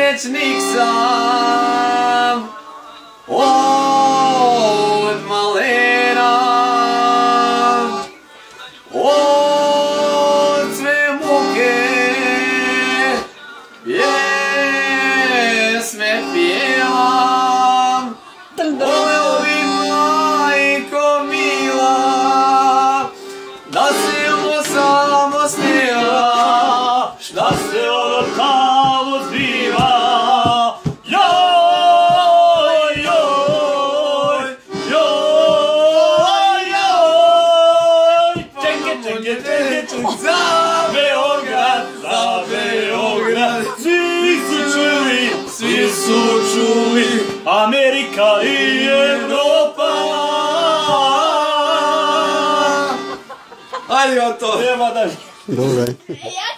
Liječnik sam od malena, od sve muke pjesme pjevam. Voleo bi majko mila da se ovo samo snima, šta se ono tamo zbiva. Joj, joj, joj, joj. Čekaj, za Beograd, svi su čuli, Amerika i Evropa. Ajde vam to. Treba da... Dobro. Ja